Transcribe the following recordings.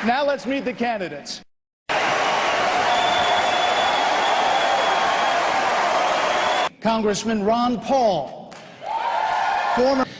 Now let's meet the candidates. Congressman Ron Paul.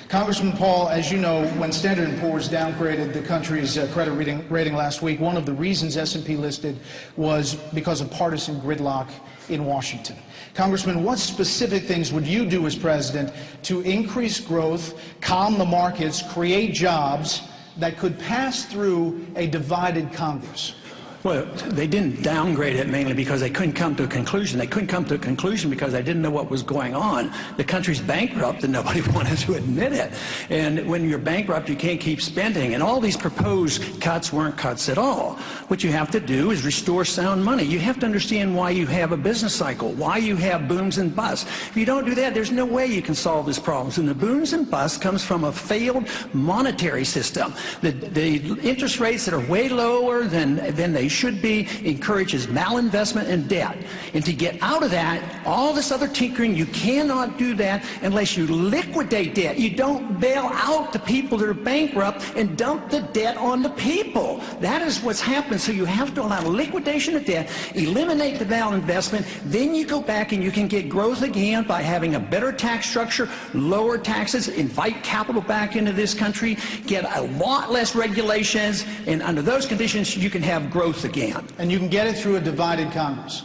Congressman Paul, as you know, when Standard & Poor's downgraded the country's credit rating last week, one of the reasons S&P listed was because of partisan gridlock in Washington. Congressman, what specific things would you do as president to increase growth, calm the markets, create jobs that could pass through a divided Congress? Well, they didn't downgrade it mainly because they couldn't come to a conclusion. They couldn't come to a conclusion because they didn't know what was going on. The country's bankrupt and nobody wanted to admit it. And when you're bankrupt, you can't keep spending. And all these proposed cuts weren't cuts at all. What you have to do is restore sound money. You have to understand why you have a business cycle, why you have booms and busts. If you don't do that, there's no way you can solve this problem. And the booms and busts comes from a failed monetary system. The interest rates that are way lower than they should be encourages malinvestment and debt. And to get out of that, all this other tinkering, you cannot do that unless you liquidate debt. You don't bail out the people that are bankrupt and dump the debt on the people. That is what's happened. So you have to allow liquidation of debt, eliminate the malinvestment, then you go back and you can get growth again by having a better tax structure, lower taxes, invite capital back into this country, get a lot less regulations, and under those conditions you can have growth again. And you can get it through a divided Congress.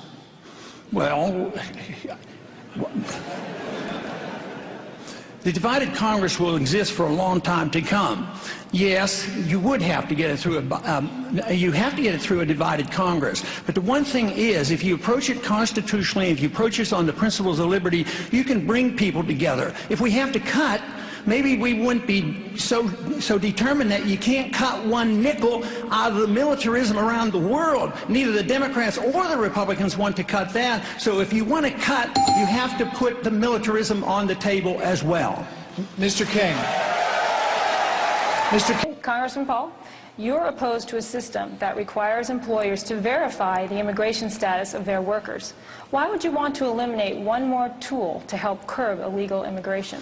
Well, the divided Congress will exist for a long time to come. Yes, you would have to get it through a divided Congress. But the one thing is, if you approach it constitutionally, if you approach it on the principles of liberty, you can bring people together. If we have to cut, maybe we wouldn't be so determined that you can't cut one nickel out of the militarism around the world. Neither the Democrats or the Republicans want to cut that. So if you want to cut, you have to put the militarism on the table as well. Mr. King. Congressman Paul, you're opposed to a system that requires employers to verify the immigration status of their workers. Why would you want to eliminate one more tool to help curb illegal immigration?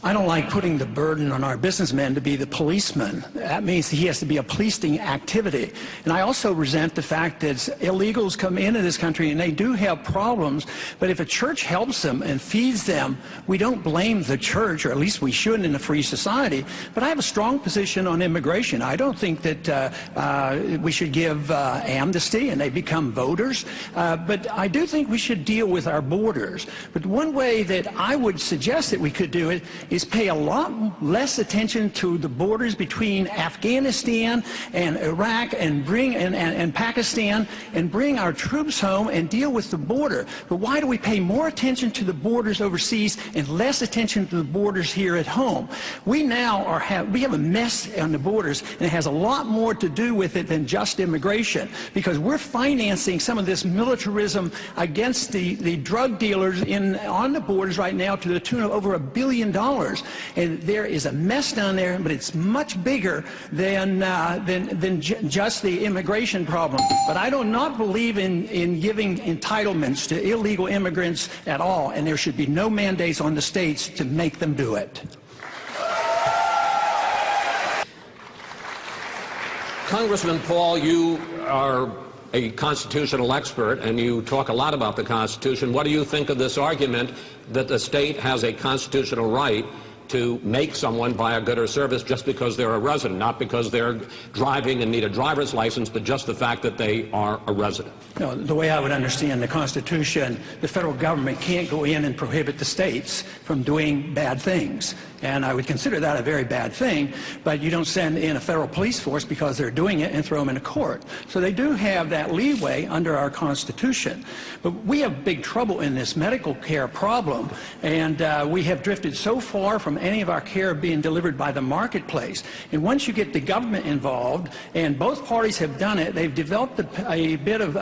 I don't like putting the burden on our businessman to be the policeman. That means he has to be a policing activity. And I also resent the fact that illegals come into this country and they do have problems, but if a church helps them and feeds them, we don't blame the church, or at least we shouldn't in a free society. But I have a strong position on immigration. I don't think that we should give amnesty and they become voters, but I do think we should deal with our borders. But one way that I would suggest that we could do it is pay a lot less attention to the borders between Afghanistan and Iraq and Pakistan, and bring our troops home and deal with the border. But why do we pay more attention to the borders overseas and less attention to the borders here at home? We now we have a mess on the borders, and it has a lot more to do with it than just immigration, because we're financing some of this militarism against the drug dealers on the borders right now to the tune of over $1 billion. And there is a mess down there, but it's much bigger than just the immigration problem. But I do not believe in giving entitlements to illegal immigrants at all, and there should be no mandates on the states to make them do it. Congressman Paul, you are a constitutional expert, and you talk a lot about the Constitution. What do you think of this argument that the state has a constitutional right to make someone buy a good or service just because they're a resident, not because they're driving and need a driver's license, but just the fact that they are a resident? No, the way I would understand the Constitution, the federal government can't go in and prohibit the states from doing bad things. And I would consider that a very bad thing, but you don't send in a federal police force because they're doing it and throw them in a court. So they do have that leeway under our Constitution. But we have big trouble in this medical care problem, and we have drifted so far from any of our care being delivered by the marketplace. And once you get the government involved, and both parties have done it, they've developed a bit of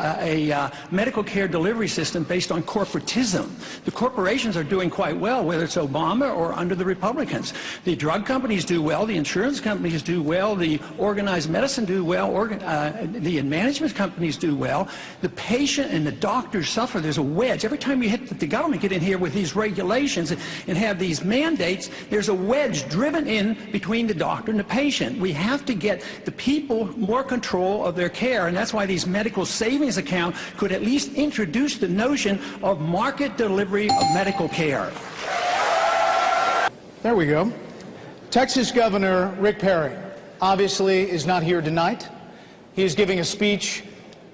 medical care delivery system based on corporatism. The corporations are doing quite well, whether it's Obama or under the Republicans. The drug companies do well, the insurance companies do well, the organized medicine do well, the management companies do well. The patient and the doctors suffer. There's a wedge. Every time you hit the government get in here with these regulations and have these mandates, there's a wedge driven in between the doctor and the patient. We have to get the people more control of their care, and that's why these medical savings accounts could at least introduce the notion of market delivery of medical care. There we go. Texas Governor Rick Perry obviously is not here tonight. He is giving a speech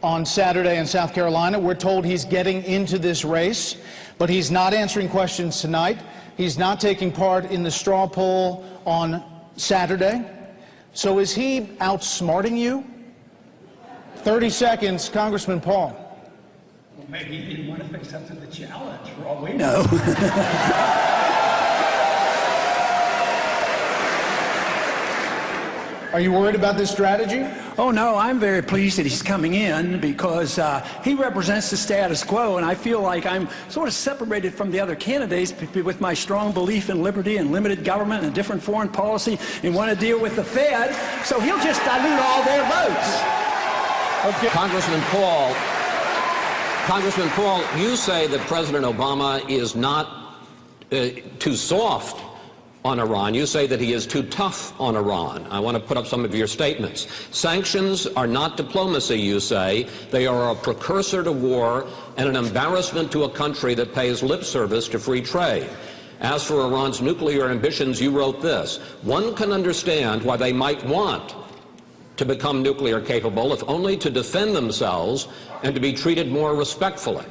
on Saturday in South Carolina. We're told he's getting into this race, but he's not answering questions tonight. He's not taking part in the straw poll on Saturday. So is he outsmarting you? 30 seconds, Congressman Paul. Well, maybe he didn't want to accept the challenge, for all we know. Are you worried about this strategy? Oh, no, I'm very pleased that he's coming in because he represents the status quo, and I feel like I'm sort of separated from the other candidates with my strong belief in liberty and limited government and different foreign policy and want to deal with the Fed, so he'll just dilute all their votes. Okay. Congressman Paul, you say that President Obama is not too soft on Iran. You say that he is too tough on Iran. I want to put up some of your statements. Sanctions are not diplomacy, you say. They are a precursor to war and an embarrassment to a country that pays lip service to free trade. As for Iran's nuclear ambitions, you wrote this: one can understand why they might want to become nuclear capable, if only to defend themselves and to be treated more respectfully.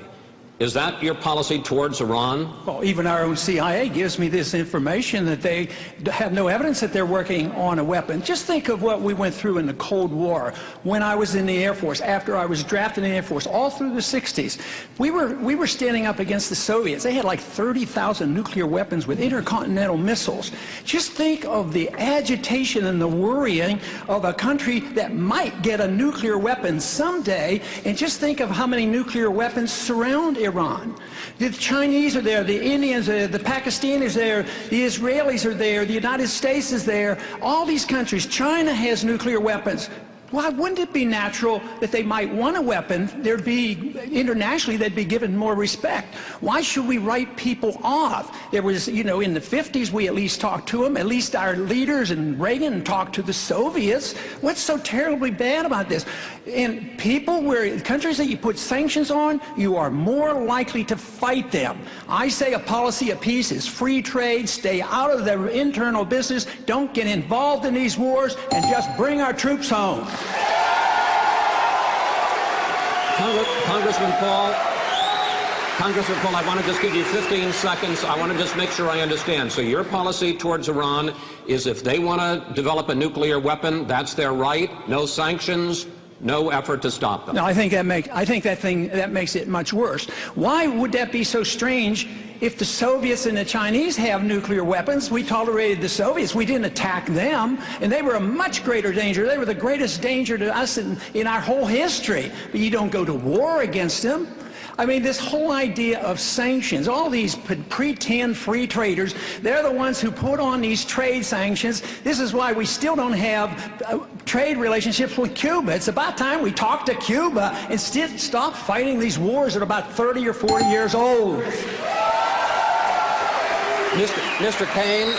Is that your policy towards Iran? Well, even our own CIA gives me this information that they have no evidence that they're working on a weapon. Just think of what we went through in the Cold War, when I was in the Air Force, after I was drafted in the Air Force, all through the 60s. We were standing up against the Soviets. They had like 30,000 nuclear weapons with intercontinental missiles. Just think of the agitation and the worrying of a country that might get a nuclear weapon someday, and just think of how many nuclear weapons surround Iran. The Chinese are there, the Indians are there, the Pakistanis are there, the Israelis are there, the United States is there, all these countries. China has nuclear weapons. Why wouldn't it be natural that they might want a weapon? There'd be, internationally, they'd be given more respect. Why should we write people off? There was, in the 50s, we at least talked to them. At least our leaders and Reagan talked to the Soviets. What's so terribly bad about this? And countries that you put sanctions on, you are more likely to fight them. I say a policy of peace is free trade, stay out of their internal business, don't get involved in these wars, and just bring our troops home. Congressman Paul, I want to just give you 15 seconds. I want to just make sure I understand. So your policy towards Iran is if they want to develop a nuclear weapon, that's their right, no sanctions, no effort to stop them. No, I think that makes it much worse. Why would that be so strange? If the Soviets and the Chinese have nuclear weapons, we tolerated the Soviets. We didn't attack them, and they were a much greater danger. They were the greatest danger to us in our whole history. But you don't go to war against them. I mean, this whole idea of sanctions, all these pretend free traders, they're the ones who put on these trade sanctions. This is why we still don't have trade relationships with Cuba. It's about time we talk to Cuba and stop fighting these wars that are about 30 or 40 years old. Mr. Kaine,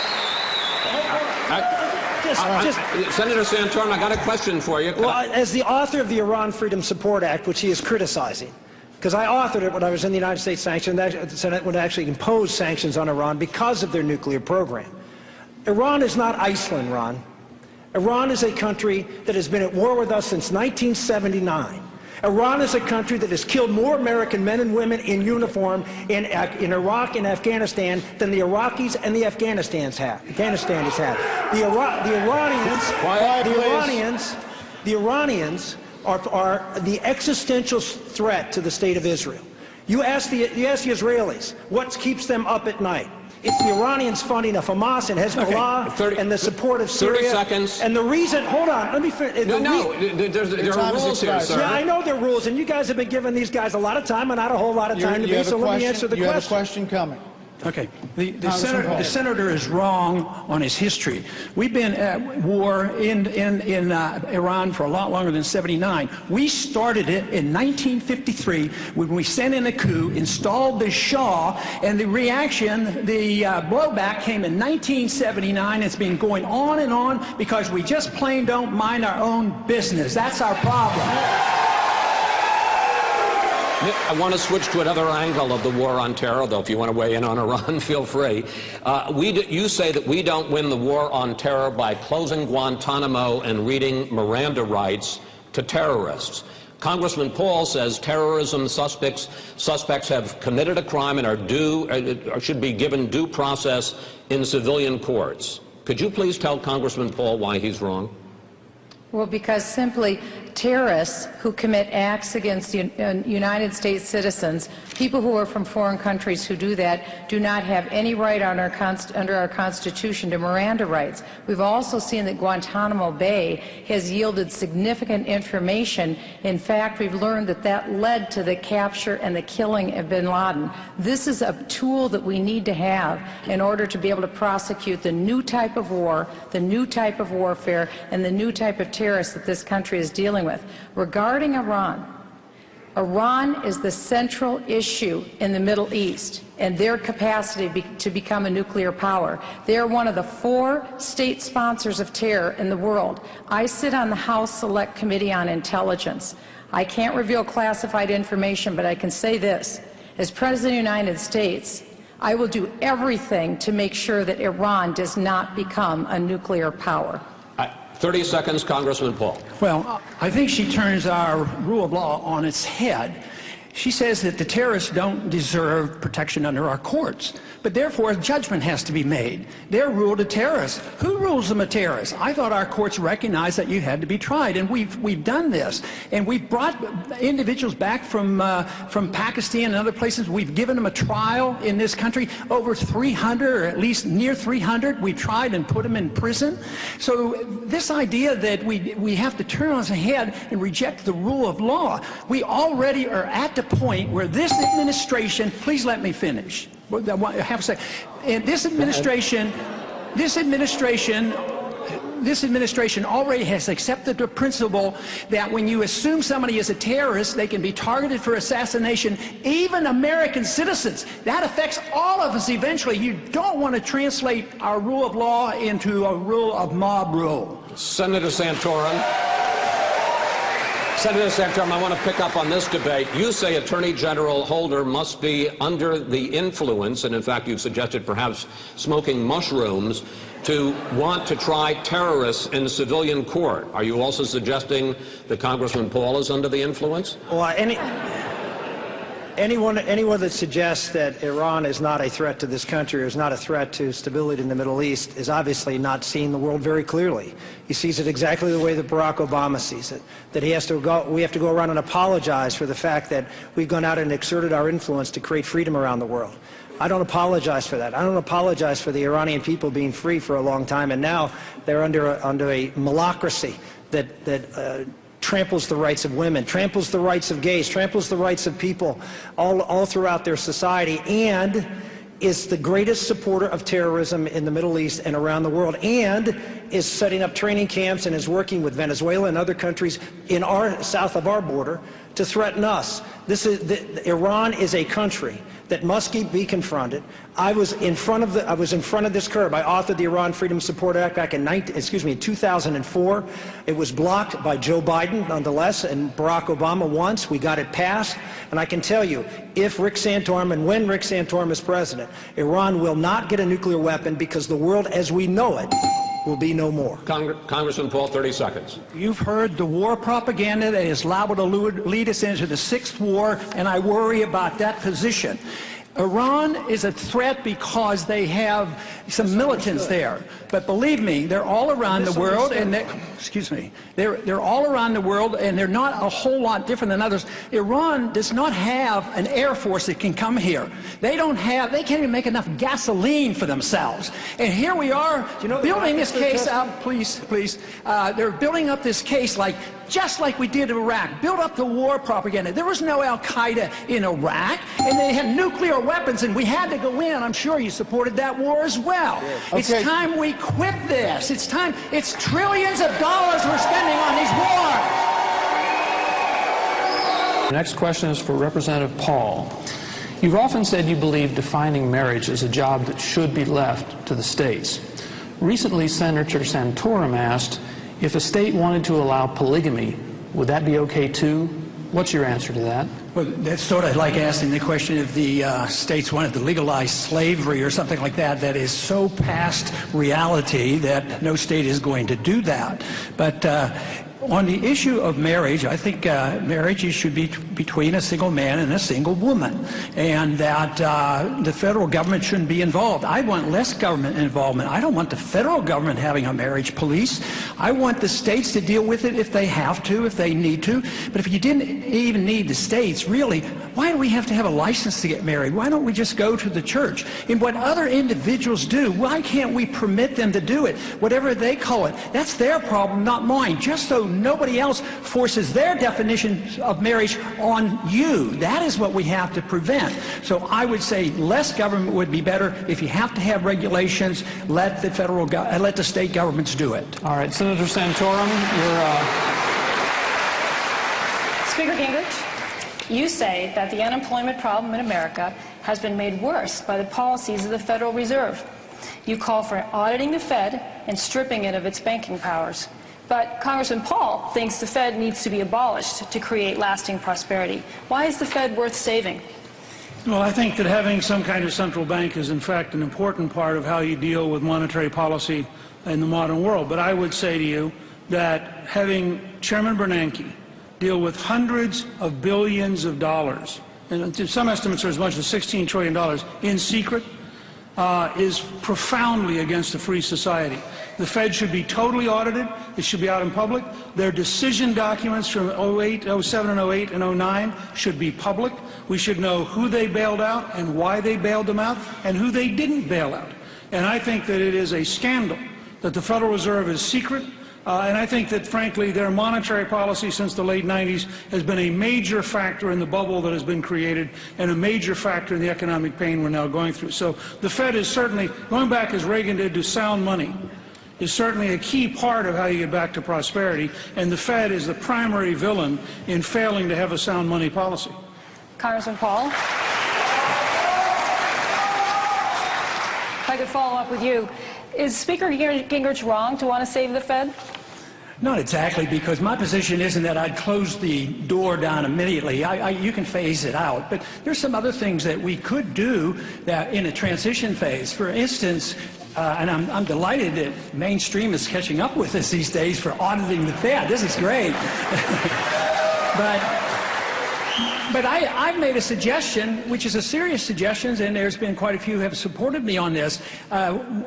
Senator Santorum, I got a question for you. Well, as the author of the Iran Freedom Support Act, which he is criticizing, because I authored it when I was in the United States the Senate would actually impose sanctions on Iran because of their nuclear program. Iran is not Iceland, Ron. Iran is a country that has been at war with us since 1979. Iran is a country that has killed more American men and women in uniform in Iraq and Afghanistan than the Iraqis and the Afghanistan has had. The Iranians are the existential threat to the state of Israel. You ask the Israelis what keeps them up at night. It's the Iranians funding of Hamas and Hezbollah and the support of Syria. 30 seconds. And the reason, hold on, let me finish. No, there are rules here, sir. Yeah, I know there are rules, and you guys have been giving these guys a lot of time and not a whole lot of time to me, so let me answer the question. You have a question coming. Okay. The senator is wrong on his history. We've been at war in Iran for a lot longer than 79. We started it in 1953 when we sent in a coup, installed the Shah, and the reaction, the blowback came in 1979. It's been going on and on because we just plain don't mind our own business. That's our problem. I want to switch to another angle of the war on terror, though if you want to weigh in on Iran, feel free. You say that we don't win the war on terror by closing Guantanamo and reading Miranda rights to terrorists. Congressman Paul says terrorism suspects have committed a crime and are should be given due process in civilian courts. Could you please tell Congressman Paul why he's wrong? Well, because simply terrorists who commit acts against United States citizens, people who are from foreign countries who do that, do not have any right on under our Constitution to Miranda rights. We've also seen that Guantanamo Bay has yielded significant information. In fact, we've learned that that led to the capture and the killing of bin Laden. This is a tool that we need to have in order to be able to prosecute the new type of war, the new type of warfare, and the new type of terrorists that this country is dealing with. Regarding Iran, Iran is the central issue in the Middle East and their capacity to become a nuclear power. They are one of the 4 state sponsors of terror in the world. I sit on the House Select Committee on Intelligence. I can't reveal classified information, but I can say this. As President of the United States, I will do everything to make sure that Iran does not become a nuclear power. 30 seconds, Congressman Paul. Well, I think she turns our rule of law on its head. She says that the terrorists don't deserve protection under our courts, but therefore a judgment has to be made. They're ruled a terrorist. Who rules them a terrorist? I thought our courts recognized that you had to be tried, and we've done this. And we've brought individuals back from Pakistan and other places. We've given them a trial in this country. Over 300, or at least near 300, we tried and put them in prison. So this idea that we have to turn on its head and reject the rule of law, we already are at the point where this administration, please let me finish. I have to say, and this administration already has accepted the principle that when you assume somebody is a terrorist, they can be targeted for assassination, even American citizens. That affects all of us eventually. You don't want to translate our rule of law into a rule of mob rule. Senator Santorum, I want to pick up on this debate. You say Attorney General Holder must be under the influence, and in fact you've suggested perhaps smoking mushrooms, to want to try terrorists in civilian court. Are you also suggesting that Congressman Paul is under the influence? Well, anyone that suggests that Iran is not a threat to this country or is not a threat to stability in the Middle East is obviously not seeing the world very clearly. He sees it exactly the way that Barack Obama sees it, that we have to go around and apologize for the fact that we've gone out and exerted our influence to create freedom around the world. I don't apologize for that. I don't apologize for the Iranian people being free for a long time, and now they're under a malocracy that tramples the rights of women, tramples the rights of gays, tramples the rights of people all throughout their society, and is the greatest supporter of terrorism in the Middle East and around the world, and is setting up training camps and is working with Venezuela and other countries in south of our border to threaten us. Iran is a country that must be confronted. I was in front of this curb. I authored the Iran Freedom Support Act back in 2004. It was blocked by Joe Biden, nonetheless, and Barack Obama once. We got it passed, and I can tell you, if Rick Santorum and when Rick Santorum is president, Iran will not get a nuclear weapon because the world as we know it will be no more. Congressman Paul, 30 seconds. You've heard the war propaganda that is liable to lead us into the 6th war, and I worry about that position. Iran is a threat because they have some militants there. But believe me, they're all around the world, and they're all around the world, and they're not a whole lot different than others. Iran does not have an air force that can come here. They can't even make enough gasoline for themselves. And here we are building this case up, please. They're building up this case just like we did in Iraq. Build up the war propaganda. There was no Al-Qaeda in Iraq, and they had nuclear weapons, and we had to go in. I'm sure you supported that war as well. Okay. It's time we quit this. It's time. It's trillions of dollars we're spending on these wars. The next question is for Representative Paul. You've often said you believe defining marriage is a job that should be left to the states. Recently, Senator Santorum asked, if a state wanted to allow polygamy, would that be okay too? What's your answer to that? Well, that's sort of like asking the question if the states wanted to legalize slavery or something like that. That is so past reality that no state is going to do that. But on the issue of marriage, I think marriage should be between a single man and a single woman, and that the federal government shouldn't be involved. I want less government involvement. I don't want the federal government having a marriage police. I want the states to deal with it if they have to, if they need to. But if you didn't even need the states, really, why do we have to have a license to get married? Why don't we just go to the church? And what other individuals do, why can't we permit them to do it? Whatever they call it, that's their problem, not mine. Just so nobody else forces their definition of marriage on you. That is what we have to prevent. So I would say less government would be better. If you have to have regulations, let the state governments do it. All right, Senator Santorum, Speaker Gingrich, you say that the unemployment problem in America has been made worse by the policies of the Federal Reserve. You call for auditing the Fed and stripping it of its banking powers. But Congressman Paul thinks the Fed needs to be abolished to create lasting prosperity. Why is the Fed worth saving? Well, I think that having some kind of central bank is, in fact, an important part of how you deal with monetary policy in the modern world. But I would say to you that having Chairman Bernanke deal with hundreds of billions of dollars, and some estimates are as much as $16 trillion, in secret, is profoundly against a free society. The Fed should be totally audited. It should be out in public. Their decision documents from 08, 07, and 08, and 09 should be public. We should know who they bailed out and why they bailed them out and who they didn't bail out. And I think that it is a scandal that the Federal Reserve is secret. And I think that, frankly, their monetary policy since the late 90s has been a major factor in the bubble that has been created and a major factor in the economic pain we're now going through. So the Fed is certainly, going back as Reagan did to sound money, is certainly a key part of how you get back to prosperity. And the Fed is the primary villain in failing to have a sound money policy. Congressman Paul? If I could follow up with you. Is Speaker Gingrich wrong to want to save the Fed? Not exactly, because my position isn't that I'd close the door down immediately. You can phase it out. But there's some other things that we could do that in a transition phase. For instance, and I'm delighted that mainstream is catching up with us these days for auditing the Fed. This is great. But I've made a suggestion, which is a serious suggestion, and there's been quite a few who have supported me on this.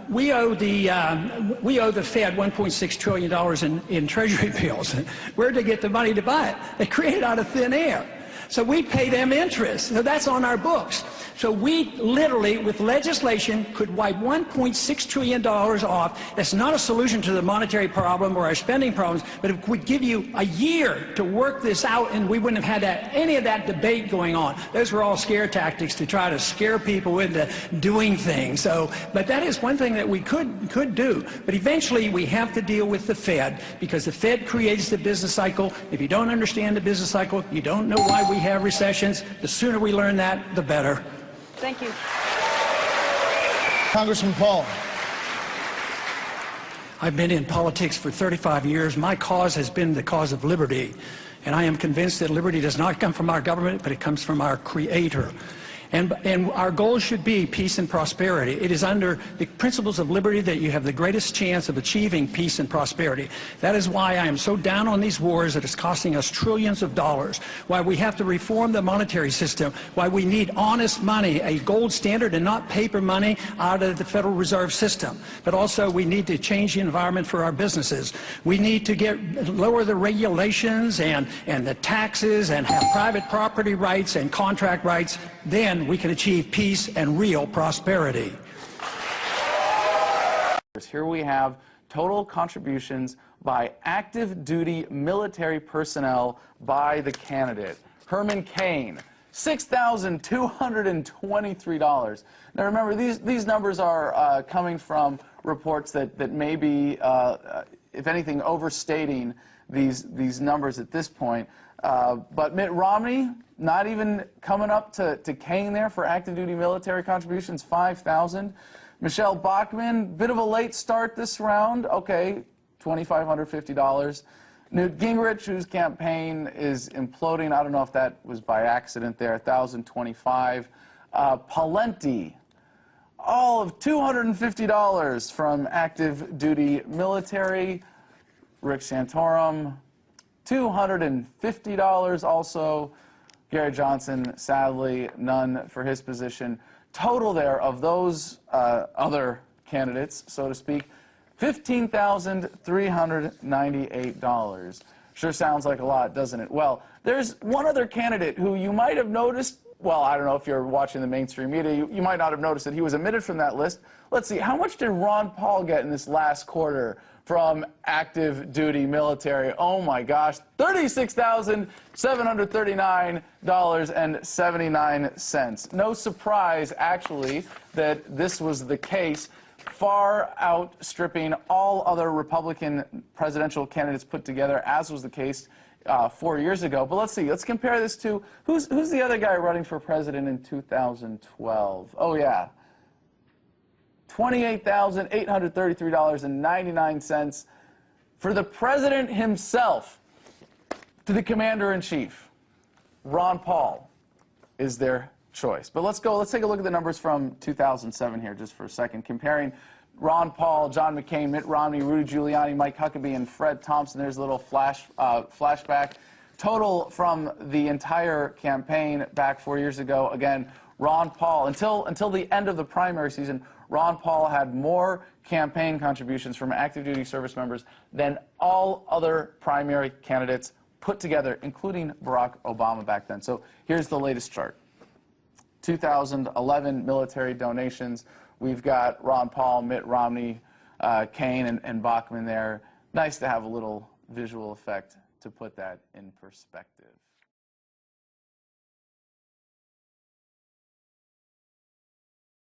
We owe the Fed $1.6 trillion in Treasury bills. Where'd they get the money to buy it? They created it out of thin air. So we pay them interest. So that's on our books. So we literally, with legislation, could wipe $1.6 trillion off. That's not a solution to the monetary problem or our spending problems, but it would give you a year to work this out, and we wouldn't have had any of that debate going on. Those were all scare tactics to try to scare people into doing things. So, but that is one thing that we could do. But eventually, we have to deal with the Fed, because the Fed creates the business cycle. If you don't understand the business cycle, you don't know why we have recessions. The sooner we learn that, the better. Thank you. Congressman Paul. I've been in politics for 35 years. My cause has been the cause of liberty. And I am convinced that liberty does not come from our government, but it comes from our Creator. And our goal should be peace and prosperity. It is under the principles of liberty that you have the greatest chance of achieving peace and prosperity. That is why I am so down on these wars that is costing us trillions of dollars, why we have to reform the monetary system, why we need honest money, a gold standard and not paper money out of the Federal Reserve System. But also we need to change the environment for our businesses. We need to lower the regulations and the taxes and have private property rights and contract rights. Then we can achieve peace and real prosperity. Here we have total contributions by active duty military personnel by the candidate. Herman Cain, $6,223. Now remember, these numbers are coming from reports that may be, if anything, overstating these numbers at this point. But Mitt Romney, not even coming up to Cain there for active duty military contributions, $5,000. Michelle Bachmann, bit of a late start this round, okay, $2,550. Newt Gingrich, whose campaign is imploding, I don't know if that was by accident there, $1,025. Pawlenty, all of $250 from active duty military. Rick Santorum, $250 also. Gary Johnson, sadly, none for his position. Total there of those other candidates, so to speak, $15,398. Sure sounds like a lot, doesn't it? Well, there's one other candidate who you might have noticed. Well, I don't know if you're watching the mainstream media. You might not have noticed that he was omitted from that list. Let's see, how much did Ron Paul get in this last quarter from active duty military? Oh my gosh, $36,739.79. No surprise, actually, that this was the case, far outstripping all other Republican presidential candidates put together, as was the case 4 years ago. But let's see, let's compare this to, who's the other guy running for president in 2012? Oh yeah, $28,833.99 for the president himself, to the commander-in-chief. Ron Paul is their choice. But let's take a look at the numbers from 2007 here just for a second, comparing Ron Paul, John McCain, Mitt Romney, Rudy Giuliani, Mike Huckabee, and Fred Thompson. There's a little flashback. Total from the entire campaign back 4 years ago. Again, Ron Paul, until the end of the primary season, Ron Paul had more campaign contributions from active duty service members than all other primary candidates put together, including Barack Obama back then. So here's the latest chart. 2011 military donations. We've got Ron Paul, Mitt Romney, Cain, and Bachmann there. Nice to have a little visual effect to put that in perspective.